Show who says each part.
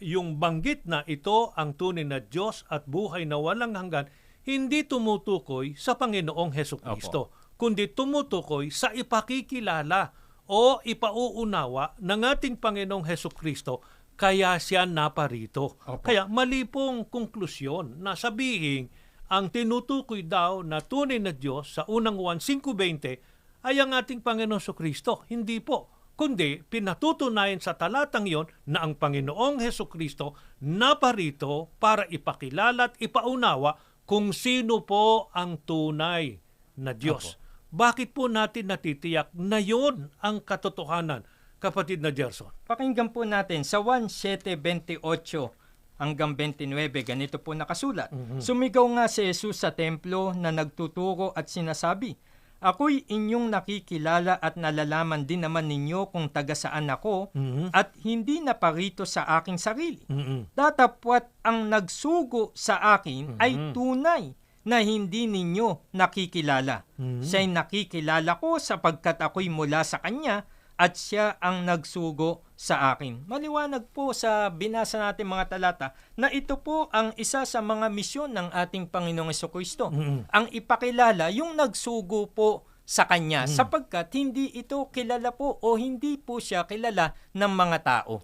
Speaker 1: yung banggit na ito ang tunay na Diyos at buhay na walang hanggan, hindi tumutukoy sa Panginoong Hesukristo, kundi tumutukoy sa ipakikilala o ipauunawa ng ating Panginoong Hesukristo kaya siya naparito. Kaya mali pong konklusyon na sabihin ang tinutukoy daw na tunay na Diyos sa unang Juan 5:20 ay ang ating Panginoong Hesukristo. Hindi po. Kundi pinatutunayan sa talatang yon na ang Panginoong Hesukristo naparito para ipakilala at ipaunawa kung sino po ang tunay na Diyos. Bakit po natin natitiyak na yon ang katotohanan, kapatid na Gerson?
Speaker 2: Pakinggan po natin sa Juan 7:28 hanggang 29, ganito po nakasulat. Sumigaw nga si Jesus sa templo na nagtuturo at sinasabi, "Ako'y inyong nakikilala at nalalaman din naman ninyo kung taga saan ako at hindi naparito sa aking sarili. Datapwat ang nagsugo sa akin ay tunay na hindi ninyo nakikilala. Siya'y nakikilala ko sapagkat ako'y mula sa Kanya at siya ang nagsugo sa akin." Maliwanag po sa binasa natin mga talata na ito po ang isa sa mga misyon ng ating Panginoong Hesukristo. Ang ipakilala yung nagsugo po sa Kanya sapagkat hindi ito kilala po o hindi po siya kilala ng mga tao.